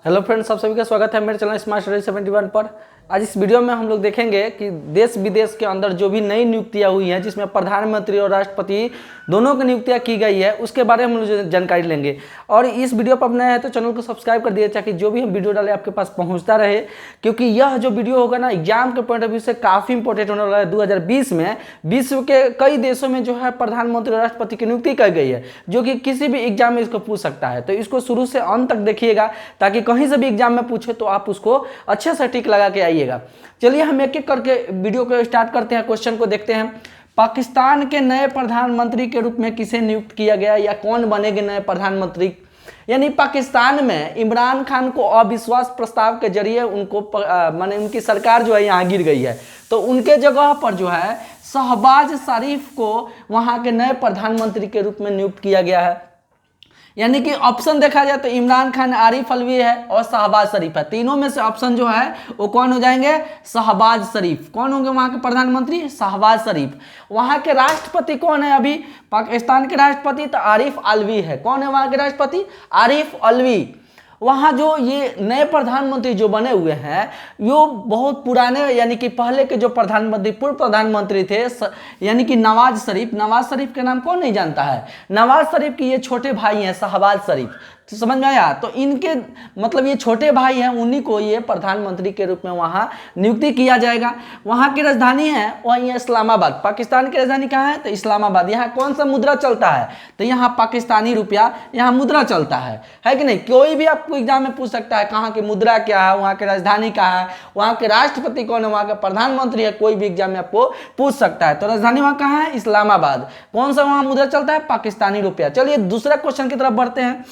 Hello friends, आप सभी का स्वागत है मेरे चैनल स्मार्ट स्टडी 71 पर। आज इस वीडियो में हम लोग देखेंगे कि देश विदेश के अंदर जो भी नई नियुक्तियां हुई हैं, जिसमें प्रधानमंत्री और राष्ट्रपति दोनों की नियुक्तियां की गई है, उसके बारे में हम लोग जानकारी लेंगे। और इस वीडियो पर नए हैं तो चैनल को सब्सक्राइब कर दिए ताकि जो भी हम वीडियो डालें आपके पास पहुँचता रहे, क्योंकि यह जो वीडियो होगा ना एग्जाम के पॉइंट ऑफ व्यू से काफ़ी इंपॉर्टेंट होने वाला है। 2020 में विश्व के कई देशों में जो है प्रधानमंत्री और राष्ट्रपति की नियुक्ति की गई है, जो कि किसी भी एग्जाम में इसको पूछ सकता है। तो इसको शुरू से अंत तक देखिएगा ताकि कहीं से भी एग्जाम में पूछे तो आप उसको अच्छे से टिक लगा के आइएगा। चलिए हम एक एक करके वीडियो को स्टार्ट करते हैं, क्वेश्चन को देखते हैं। पाकिस्तान के नए प्रधानमंत्री के रूप में किसे नियुक्त किया गया या कौन बनेंगे नए प्रधानमंत्री? यानी पाकिस्तान में इमरान खान को अविश्वास प्रस्ताव के जरिए उनको माने उनकी सरकार जो है यहाँ गिर गई है, तो उनके जगह पर जो है शहबाज शरीफ को वहाँ के नए प्रधानमंत्री के रूप में नियुक्त किया गया है। यानी कि ऑप्शन देखा जाए तो इमरान खान, आरिफ अलवी है और शहबाज शरीफ है। तीनों में से ऑप्शन जो है वो कौन हो जाएंगे? शहबाज शरीफ। कौन होंगे वहां के प्रधानमंत्री? शहबाज शरीफ। वहां के राष्ट्रपति कौन है? अभी पाकिस्तान के राष्ट्रपति तो आरिफ अलवी है। कौन है वहां के राष्ट्रपति? आरिफ अलवी। वहाँ जो ये नए प्रधानमंत्री जो बने हुए हैं वो बहुत पुराने, यानी कि पहले के जो प्रधानमंत्री, पूर्व प्रधानमंत्री थे, यानी कि नवाज शरीफ। नवाज शरीफ के नाम कौन नहीं जानता है? नवाज शरीफ के ये छोटे भाई हैं शहबाज शरीफ। तो समझ में आया? तो इनके मतलब ये छोटे भाई हैं, उन्हीं को ये प्रधानमंत्री के रूप में वहाँ नियुक्ति किया जाएगा। वहाँ की राजधानी है वही इस्लामाबाद। पाकिस्तान की राजधानी कहाँ है? तो इस्लामाबाद। यहाँ कौन सा मुद्रा चलता है? तो यहाँ पाकिस्तानी रुपया यहाँ मुद्रा चलता है कि नहीं? कोई भी आपको एग्जाम में पूछ सकता है कहाँ की मुद्रा क्या है, वहाँ की राजधानी कहाँ है, वहाँ के राष्ट्रपति कौन है, वहाँ के प्रधानमंत्री है, कोई भी एग्जाम में आपको पूछ सकता है। तो राजधानी वहाँ कहाँ है? इस्लामाबाद। कौन सा वहाँ मुद्रा चलता है? पाकिस्तानी रुपया। चलिए दूसरा क्वेश्चन की तरफ बढ़ते हैं।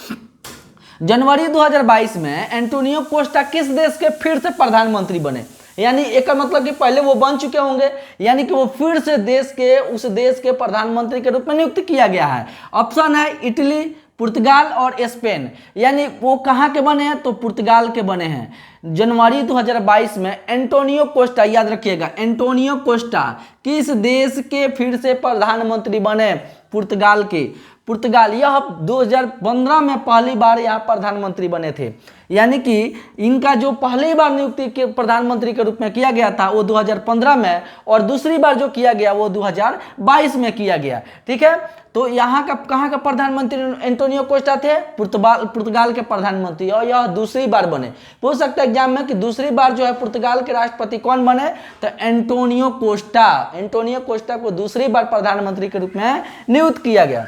जनवरी 2022 में एंटोनियो कोस्टा किस देश के फिर से प्रधानमंत्री बने? यानी एक मतलब कि पहले वो बन चुके होंगे, यानी कि वो फिर से उस देश के प्रधानमंत्री के रूप में नियुक्त किया गया है। ऑप्शन है इटली, पुर्तगाल और स्पेन। यानी वो कहाँ के बने हैं? तो पुर्तगाल के बने हैं। जनवरी 2022 में एंटोनियो कोस्टा, याद रखिएगा, एंटोनियो कोस्टा किस देश के फिर से प्रधानमंत्री बने? पुर्तगाल के। पुर्तगाल। यह 2015 में पहली बार यहाँ प्रधानमंत्री बने थे। यानी कि इनका जो पहली बार नियुक्ति के प्रधानमंत्री के रूप में किया गया था वो 2015 में, और दूसरी बार जो किया गया वो 2022 में किया गया। ठीक है, तो यहाँ का कहाँ का प्रधानमंत्री एंटोनियो कोस्टा थे? पुर्तगाल के प्रधानमंत्री, और यह दूसरी बार बने। पूछ सकता है एग्जाम में कि दूसरी बार जो है पुर्तगाल के राष्ट्रपति कौन बने? तो एंटोनियो कोस्टा। एंटोनियो कोस्टा को दूसरी बार प्रधानमंत्री के रूप में नियुक्त किया गया।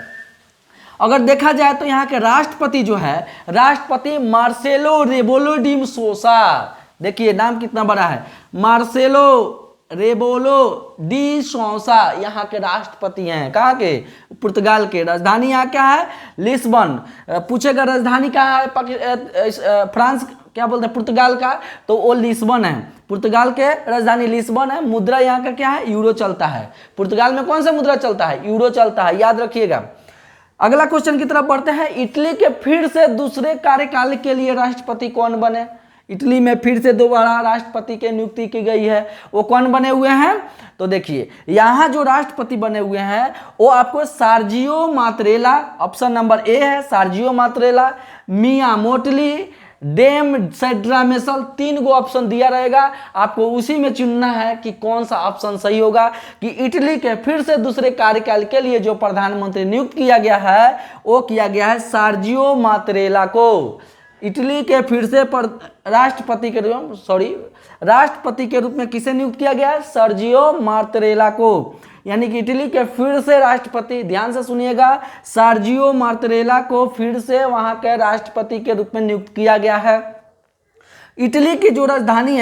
अगर देखा जाए तो यहाँ के राष्ट्रपति जो है, राष्ट्रपति मार्सेलो रेबोलो डी सोसा। देखिए नाम कितना बड़ा है, मार्सेलो रेबोलो डी सोसा यहाँ के राष्ट्रपति हैं। कहाँ के? पुर्तगाल के। राजधानी यहाँ क्या है? लिस्बन। पूछेगा राजधानी कहाँ है फ्रांस, क्या बोलते हैं पुर्तगाल का? तो वो लिस्बन है। पुर्तगाल के राजधानी लिस्बन है। मुद्रा यहाँ का क्या है? यूरो चलता है। पुर्तगाल में कौन सा मुद्रा चलता है? यूरो चलता है, याद रखिएगा। अगला क्वेश्चन की तरफ बढ़ते हैं। इटली के फिर से दूसरे कार्यकाल के लिए राष्ट्रपति कौन बने? इटली में फिर से दोबारा राष्ट्रपति की नियुक्ति की गई है, वो कौन बने हुए हैं? तो देखिए यहाँ जो राष्ट्रपति बने हुए हैं वो आपको सार्जियो मात्रेला, ऑप्शन नंबर ए है सार्जियो मात्रेला, मिया मोटली, डेम सेड्रामेसल। 3 गो ऑप्शन दिया रहेगा, आपको उसी में चुनना है कि कौन सा ऑप्शन सही होगा। कि इटली के फिर से दूसरे कार्यकाल के लिए जो प्रधानमंत्री नियुक्त किया गया है वो किया गया है सार्जियो मात्रेला को। इटली के फिर से राष्ट्रपति के रूप में किसे नियुक्त किया गया है? सर्जियो मात्रेला को। यानी कि इटली के फिर से राष्ट्रपति, ध्यान से सुनिएगा, सर्जियो मात्रेला को फिर से वहां के राष्ट्रपति के रूप में नियुक्त किया गया है। इटली की जो राजधानी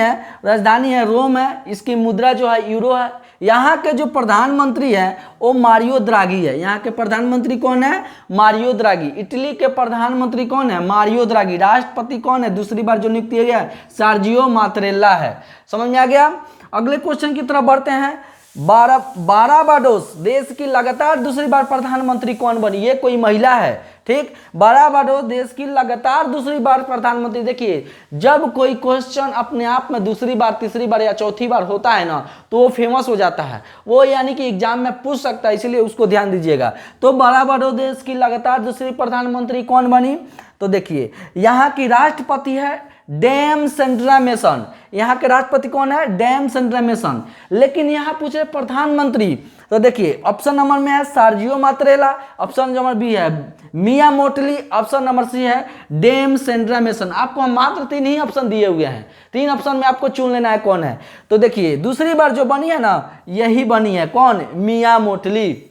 है रोम है। इसकी मुद्रा जो है यूरो है। यहाँ के जो प्रधानमंत्री है वो मारियो द्रागी है। यहाँ के प्रधानमंत्री कौन है? मारियो द्रागी। इटली के प्रधानमंत्री कौन है? मारियो द्रागी। राष्ट्रपति कौन है? दूसरी बार जो नियुक्त किया गया है सर्जियो मात्रेला है। समझ में आ गया? अगले क्वेश्चन की तरफ बढ़ते हैं। बाराबाडोस देश की लगातार दूसरी बार प्रधानमंत्री कौन बनी? ये कोई महिला है, ठीक। बाराबाडोस देश की लगातार दूसरी बार प्रधानमंत्री। देखिए, जब कोई क्वेश्चन अपने आप में दूसरी बार, तीसरी बार या चौथी बार होता है ना, तो वो फेमस हो जाता है, वो यानी कि एग्जाम में पूछ सकता है, इसलिए उसको ध्यान दीजिएगा। तो बाराबाडोस देश की लगातार दूसरी प्रधानमंत्री कौन बनी? तो देखिए, यहाँ की राष्ट्रपति है डैम सेंड्रा मेसन। यहाँ के राष्ट्रपति कौन है? Dam Sandra mason. लेकिन यहाँ पूछे प्रधानमंत्री, तो देखिए ऑप्शन नंबर में है सर्जियो मात्रेला, ऑप्शन नंबर बी है मिया मोटली, ऑप्शन नंबर सी है डैम सेंड्रा मेसन। आपको हम मात्र 3 ही ऑप्शन दिए हुए हैं, 3 ऑप्शन में आपको चुन लेना है कौन है। तो देखिए, दूसरी बार जो बनी है ना, यही बनी है कौन? मिया मोटली।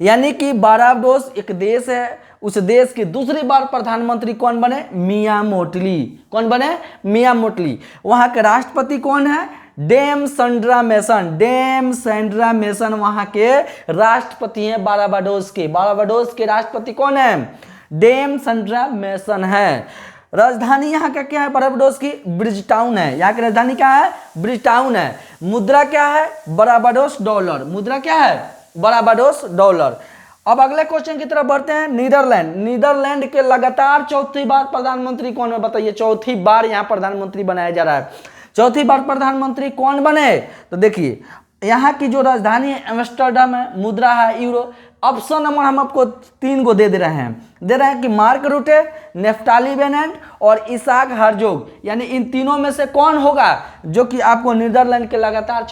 यानी कि बाराबाडोस एक देश है, उस देश की दूसरी बार प्रधानमंत्री कौन बने? मिया मोटली। कौन बने? मिया मोटली। वहां के राष्ट्रपति कौन है? Dam Sandra mason. Dam Sandra mason वहां के राष्ट्रपति हैं बाराबाडोस के। बाराबाडोस के राष्ट्रपति कौन है? डैम सेंड्रा मेसन है। राजधानी यहाँ का क्या है? बाराबाडोस की ब्रिजटाउन है। यहाँ की राजधानी क्या है? ब्रिजटाउन है। मुद्रा क्या है? बाराबाडोस डॉलर। मुद्रा क्या है? बाराबाडोस डॉलर। अब अगले क्वेश्चन की तरफ बढ़ते हैं। नीदरलैंड। नीदरलैंड के लगातार चौथी बार प्रधानमंत्री कौन है? बताइए, चौथी बार यहाँ प्रधानमंत्री बनाया जा रहा है। चौथी बार प्रधानमंत्री कौन बने? तो देखिए, यहाँ की जो राजधानी है एम्स्टर्डम है, मुद्रा है यूरो। ऑप्शन नंबर हम आपको 3 को दे रहे हैं कि मार्क रूटे, नेफ्टाली बेनेट और इसाक हर्जोग। यानी इन तीनों में से कौन होगा जो कि आपको नीदरलैंड के लगातार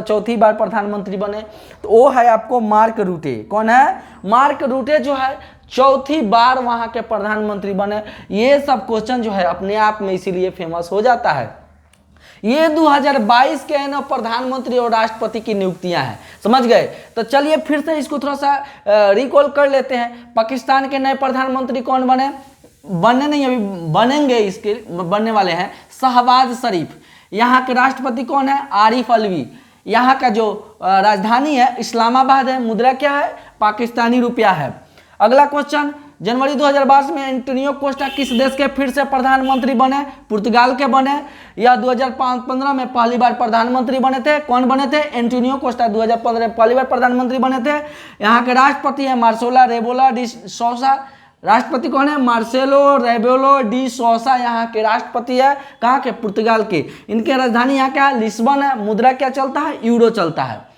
चौथी बार प्रधानमंत्री बने? तो वो है आपको मार्क रूटे। कौन है? मार्क रूटे जो है चौथी बार वहां के प्रधानमंत्री बने। ये सब क्वेश्चन जो है अपने आप में इसीलिए फेमस हो जाता है। ये 2022 के ना प्रधानमंत्री और राष्ट्रपति की नियुक्तियां हैं, समझ गए। तो चलिए फिर से इसको थोड़ा सा रिकॉल कर लेते हैं। पाकिस्तान के नए प्रधानमंत्री कौन बने? बनने नहीं, अभी बनेंगे, इसके बनने वाले हैं शहबाज शरीफ। यहाँ के राष्ट्रपति कौन है? आरिफ अलवी। यहाँ का जो राजधानी है इस्लामाबाद है। मुद्रा क्या है? पाकिस्तानी रुपया है। अगला क्वेश्चन, जनवरी 2022 में एंटोनियो कोस्टा किस देश के फिर से प्रधानमंत्री बने? पुर्तगाल के बने। या 2015 में पहली बार प्रधानमंत्री बने थे? कौन बने थे? एंटोनियो कोस्टा 2015 में पहली बार प्रधानमंत्री बने थे। यहाँ के राष्ट्रपति है मार्सेलो रेबेलो डी सोसा। राष्ट्रपति कौन है? मार्सेलो रेबेलो डी सोसा यहाँ के राष्ट्रपति है। कहाँ के? पुर्तगाल के। इनके राजधानी यहाँ क्या है? लिस्बन है। मुद्रा क्या चलता है? यूरो चलता है।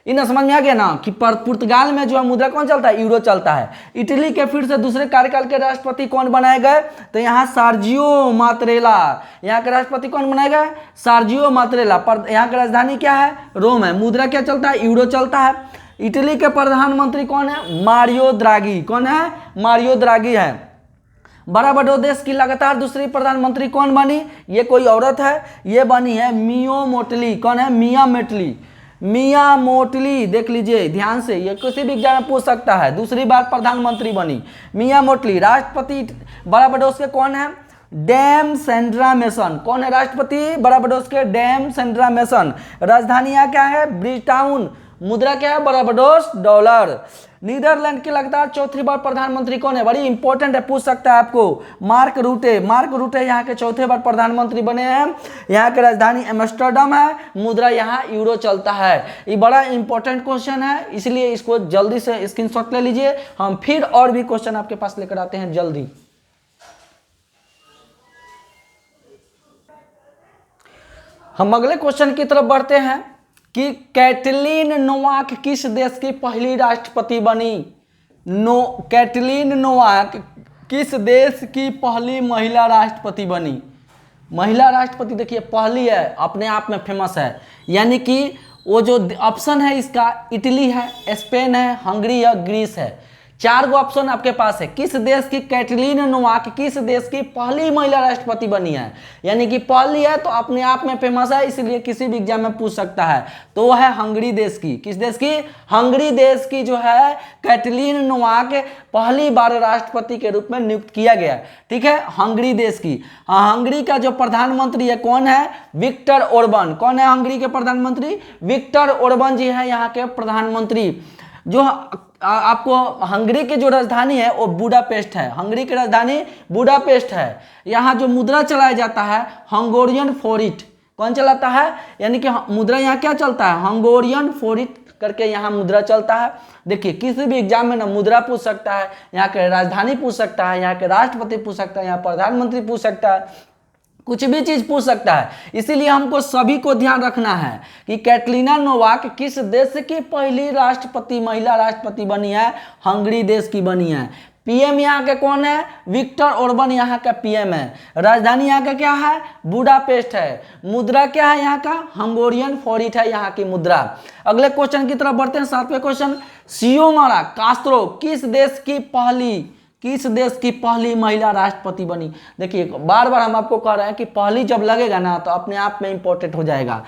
इन समझ में आ गया ना कि पुर्तगाल में जो है मुद्रा कौन चलता है? यूरो चलता है। इटली के फिर से दूसरे कार्यकाल के राष्ट्रपति कौन बनाए गए? तो यहाँ सर्जियो मात्रेला। यहाँ के राष्ट्रपति कौन बनाए गए? सर्जियो मात्रेला। यहाँ की राजधानी क्या है? रोम है। मुद्रा क्या चलता है? यूरो चलता है। इटली के प्रधानमंत्री कौन है? मारियो द्रागी। कौन है? मारियो द्रागी है। बाराबाडोस देश की लगातार दूसरी प्रधानमंत्री कौन बनी? ये कोई औरत है, ये बनी है मिया मोटली। कौन है? मिया मोटली। मिया मोटली देख लीजिए ध्यान से, ये किसी भी एग्जाम में पूछ सकता है। दूसरी बार प्रधानमंत्री बनी मिया मोटली। राष्ट्रपति बाराबाडोस के कौन है? Dam Sandra mason. कौन है राष्ट्रपति बाराबाडोस के? Dam Sandra mason. राजधानी यहाँ क्या है? ब्रिजटाउन। मुद्रा क्या है? बाराबाडोस डॉलर। नीदरलैंड की लगातार चौथी बार प्रधानमंत्री कौन है? बड़ी इंपॉर्टेंट है, पूछ सकता है आपको। मार्क रूटे। मार्क रूटे यहाँ के चौथे बार प्रधानमंत्री बने हैं। यहाँ की राजधानी एम्स्टर्डम है। मुद्रा यहाँ यूरो चलता है। ये बड़ा इंपॉर्टेंट क्वेश्चन है, इसलिए इसको जल्दी से स्क्रीनशॉट ले लीजिए। हम फिर और भी क्वेश्चन आपके पास लेकर आते हैं जल्दी। हम अगले क्वेश्चन की तरफ बढ़ते हैं कि कैटलीन नोवाक किस देश की पहली राष्ट्रपति बनी? कैटलीन नोवाक किस देश की पहली महिला राष्ट्रपति बनी? महिला राष्ट्रपति देखिए पहली है, अपने आप में फेमस है। यानी कि वो जो ऑप्शन है इसका इटली है, स्पेन है, हंगरी है, ग्रीस है। 4 गो ऑप्शन आपके पास है। किस देश की कैटलीन नोवाक किस देश की पहली महिला राष्ट्रपति बनी है? यानी कि पहली है तो अपने आप में फेमस है, इसलिए किसी भी एग्जाम में पूछ सकता है। तो वो है हंगरी देश की। किस देश की? हंगरी देश की जो है कैटलीन नोवाक पहली बार राष्ट्रपति के रूप में नियुक्त किया गया। ठीक है, हंगरी देश की। हंगरी का जो प्रधानमंत्री है कौन है? विक्टर ओर्बन। कौन है हंगरी के प्रधानमंत्री? विक्टर ओर्बन जी है यहाँ के प्रधानमंत्री। जो आपको हंगरी की जो राजधानी है वो बुडापेस्ट है। हंगरी की राजधानी बुडापेस्ट है। यहाँ जो मुद्रा चलाया जाता है हंगोरियन फोरिट। कौन चलाता है, यानी कि मुद्रा यहाँ क्या चलता है, हंगोरियन फोरिट करके यहाँ मुद्रा चलता है। देखिए किसी भी एग्जाम में ना मुद्रा पूछ सकता है, यहाँ के राजधानी पूछ सकता है, यहाँ के राष्ट्रपति पूछ सकता है, यहाँ प्रधानमंत्री पूछ सकता है, कुछ भी चीज पूछ सकता है। इसीलिए हमको सभी को ध्यान रखना है कि कैटलीना नोवाक किस देश की पहली राष्ट्रपति, महिला राष्ट्रपति बनी है, हंगरी देश की बनी है। पीएम यहाँ के कौन है, विक्टर ओर्बन यहाँ का पीएम है। राजधानी यहाँ का क्या है, बुडापेस्ट है। मुद्रा क्या है यहाँ का, हंगोरियन फोरिट है यहाँ की मुद्रा। अगले क्वेश्चन की तरफ बढ़ते हैं, 7वें क्वेश्चन। सियोमारा कास्त्रो किस देश की पहली महिला राष्ट्रपति बनी। देखिए बार बार हम आपको कह रहे हैं कि पहली जब लगेगा ना तो अपने आप में इंपॉर्टेंट हो जाएगा।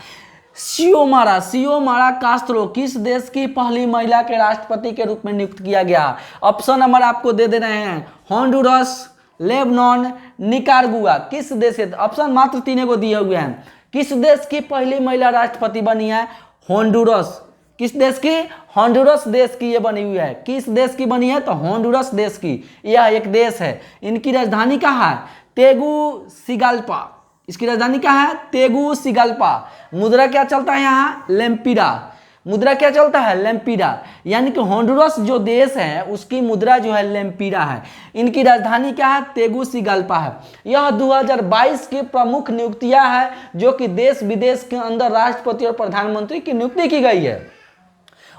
सियोमारा कास्त्रो किस देश की पहली महिला के राष्ट्रपति के रूप में नियुक्त किया गया। ऑप्शन नंबर आपको दे रहे हैं, होंडुरस, लेबनान, निकारागुआ। किस देश के, ऑप्शन मात्र 3 को दिए हुए हैं। किस देश की पहली महिला राष्ट्रपति बनी है, होंडुरस। किस देश की, होंडुरस देश की ये बनी हुई है। किस देश की बनी है, तो होंडुरस देश की। यह एक देश है। इनकी राजधानी कहाँ है, तेगुसिगाल्पा। इसकी राजधानी क्या है, तेगुसिगाल्पा। मुद्रा क्या चलता है यहाँ, लेम्पिरा। मुद्रा क्या चलता है, लेम्पिरा। यानी कि होंडुरस जो देश है उसकी मुद्रा जो है लेम्पिरा है। इनकी राजधानी क्या है, तेगुसिगाल्पा है। यह 2022 की प्रमुख नियुक्तियां है जो कि देश विदेश के अंदर राष्ट्रपति और प्रधानमंत्री की नियुक्ति की गई है,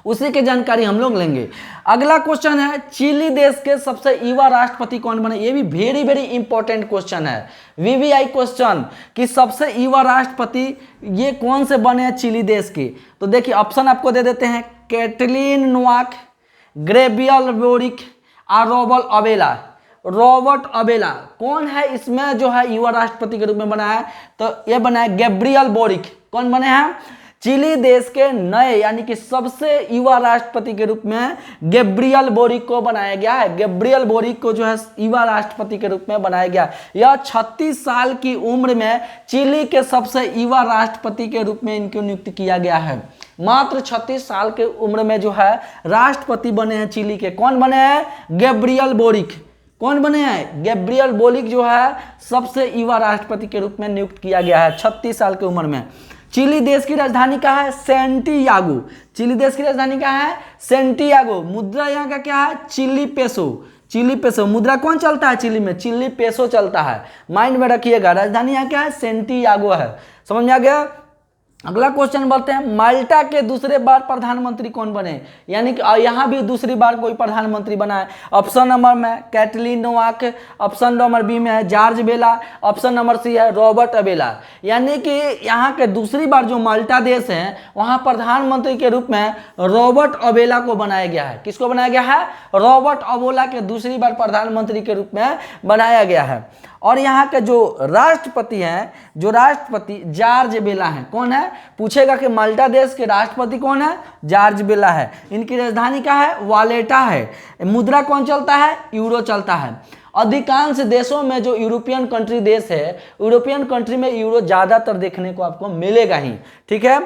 उसी की जानकारी हम लोग लेंगे। अगला क्वेश्चन है, चिली देश के सबसे युवा राष्ट्रपति कौन बने। ये भी वेरी वेरी इंपॉर्टेंट क्वेश्चन है, वीवीआई क्वेश्चन, कि सबसे युवा राष्ट्रपति ये कौन से बने हैं चिली देश के। तो देखिए ऑप्शन आपको दे देते हैं, कैटलीन नोवाक, ग्रेबियल बोरिक और रॉबर्ट अबेला। कौन है इसमें जो है युवा राष्ट्रपति के रूप में बना है, तो ये बना है गैब्रियल बोरिक। कौन बने हैं, चिली देश के नए यानी कि सबसे युवा राष्ट्रपति के रूप में गैब्रियल बोरिक को बनाया गया है। गैब्रियल बोरिक को जो है युवा राष्ट्रपति के रूप में बनाया गया। यह 36 साल की उम्र में चिली के सबसे युवा राष्ट्रपति के रूप में इनको नियुक्त किया गया है। मात्र 36 साल के उम्र में जो है राष्ट्रपति बने हैं चिली के। कौन बने हैं, गैब्रियल बोरिक। कौन बने हैं, गैब्रियल बोरिक जो है सबसे युवा राष्ट्रपति के रूप में नियुक्त किया गया है 36 साल की उम्र में। चिली देश की राजधानी क्या है, सेंटियागो। चिली देश की राजधानी क्या है, सेंटियागो। मुद्रा यहाँ का क्या है, चिली पेसो। मुद्रा कौन चलता है चिली में, चिली पेसो चलता है, माइंड में रखिएगा। राजधानी यहाँ क्या है, सेंटियागो है। समझ में आ गया। अगला क्वेश्चन बढ़ते हैं, माल्टा के दूसरे बार प्रधानमंत्री कौन बने, यानी कि यहाँ भी दूसरी बार कोई प्रधानमंत्री बना है। ऑप्शन नंबर में Caitlin Novak, option number B में है George Vella, option number C है रॉबर्ट अबेला। यानी कि यहाँ के दूसरी बार जो माल्टा देश है वहाँ प्रधानमंत्री के रूप में रॉबर्ट अबेला को बनाया गया है। किसको बनाया गया है, रॉबर्ट अबेला के दूसरी बार प्रधानमंत्री के रूप में बनाया गया है। और यहाँ के जो राष्ट्रपति हैं, जॉर्ज बेला हैं। कौन है, पूछेगा कि माल्टा देश के राष्ट्रपति कौन है, जॉर्ज बेला है। इनकी राजधानी क्या है, वालेटा है। मुद्रा कौन चलता है, यूरो चलता है। अधिकांश देशों में जो यूरोपियन कंट्री देश है, यूरोपियन कंट्री में यूरो ज्यादातर देखने को आपको मिलेगा ही। ठीक है।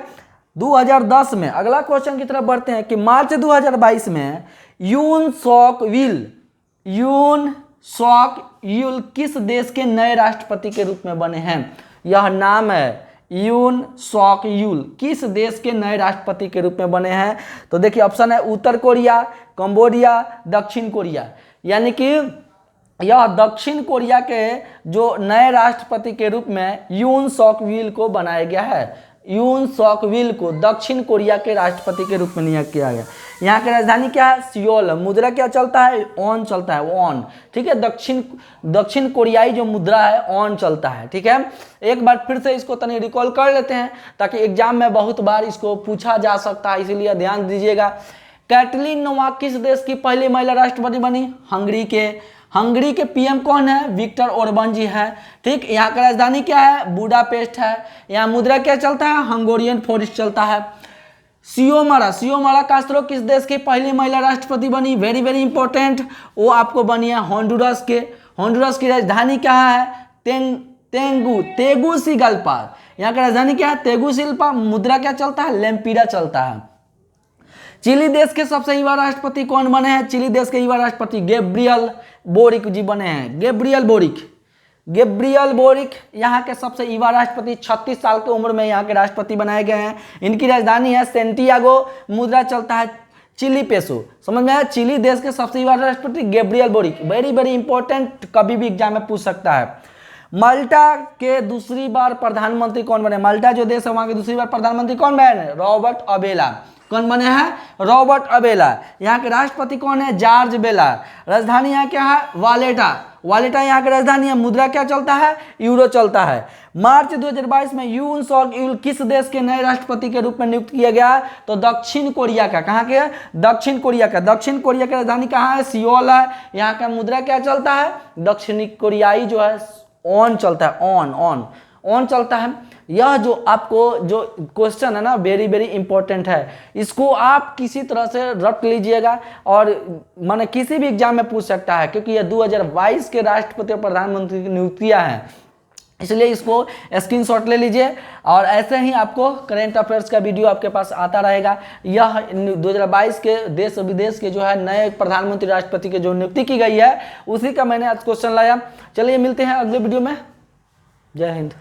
2010 में, अगला क्वेश्चन की तरफ बढ़ते हैं कि मार्च 2022 में यून सॉक यूल किस देश के नए राष्ट्रपति के रूप में बने हैं। यह नाम है यून सॉक यूल, किस देश के नए राष्ट्रपति के रूप में बने हैं। तो देखिए ऑप्शन है उत्तर कोरिया, कंबोडिया, दक्षिण कोरिया। यानी कि यह दक्षिण कोरिया के जो नए राष्ट्रपति के रूप में यून सॉक यूल को बनाया गया है। यून सॉक यूल को दक्षिण कोरिया के राष्ट्रपति के रूप में नियुक्त किया गया। यहाँ की राजधानी क्या है, सियोल। मुद्रा क्या चलता है, ऑन चलता है, ऑन। ठीक है, दक्षिण कोरियाई जो मुद्रा है ऑन चलता है। ठीक है, एक बार फिर से इसको तनी रिकॉल कर लेते हैं ताकि एग्जाम में बहुत बार इसको पूछा जा सकता है, इसीलिए ध्यान दीजिएगा। कैटलीन नोवाक किस देश की पहली महिला राष्ट्रपति बनी, हंगरी के पीएम कौन है, विक्टर ओर्बन जी है। ठीक, यहाँ का राजधानी क्या है, बुडापेस्ट है। यहाँ मुद्रा क्या चलता है, हंगोरियन फोरिट चलता है। सियोमारा कास्त्रो किस देश की पहली महिला राष्ट्रपति बनी, वेरी वेरी इंपॉर्टेंट, वो आपको बनी है होंडुरस की राजधानी क्या है, तेगुसिगाल्पा। यहाँ का राजधानी क्या है, तेगुसिगाल्पा। मुद्रा क्या चलता है, लेम्पिरा चलता है। चिली देश के सबसे युवा राष्ट्रपति कौन बने हैं, चिली देश के युवा राष्ट्रपति गैब्रियल बोरिक जी बने हैं। गैब्रियल बोरिक गैब्रियल बोरिक यहाँ के सबसे युवा राष्ट्रपति, 36 साल की उम्र में यहाँ के राष्ट्रपति बनाए गए हैं। इनकी राजधानी है सेंटियागो। मुद्रा चलता है चिली पेसो। समझ में आया? चिली देश के सबसे युवा राष्ट्रपति Gabriel boric, very very important, कभी भी एग्जाम में पूछ सकता है। माल्टा के दूसरी बार प्रधानमंत्री कौन बने? माल्टा जो देश है वहां के दूसरी बार प्रधानमंत्री कौन बने? Robert Abela. कौन बने हैं? Robert Abela. यहाँ के राष्ट्रपति कौन है? George Vella. राजधानी यहाँ क्या है? वालेटा। वालेटा यहाँ की राजधानी है। मुद्रा क्या चलता है? यूरो चलता है। मार्च 2022 में यून सॉक यूल किस देश के नए राष्ट्रपति के रूप में नियुक्त किया गया? तो दक्षिण कोरिया का। कहाँ के? दक्षिण कोरिया का। दक्षिण कोरिया की राजधानी कहाँ है? सियोल है। यहाँ का मुद्रा क्या चलता है? दक्षिणी कोरियाई जो है ऑन चलता है, ऑन चलता है। यह जो आपको जो क्वेश्चन है ना, वेरी वेरी इंपॉर्टेंट है, इसको आप किसी तरह से रट लीजिएगा और माने किसी भी एग्जाम में पूछ सकता है, क्योंकि यह 2022 के राष्ट्रपति और प्रधानमंत्री की नियुक्तियां हैं, इसलिए इसको स्क्रीनशॉट ले लीजिए। और ऐसे ही आपको करेंट अफेयर्स का वीडियो आपके पास आता रहेगा। यह 2022 के देश विदेश के जो है नए प्रधानमंत्री राष्ट्रपति की जो नियुक्ति की गई है, उसी का मैंने आज क्वेश्चन लाया। चलिए मिलते हैं अगले वीडियो में। जय हिंद।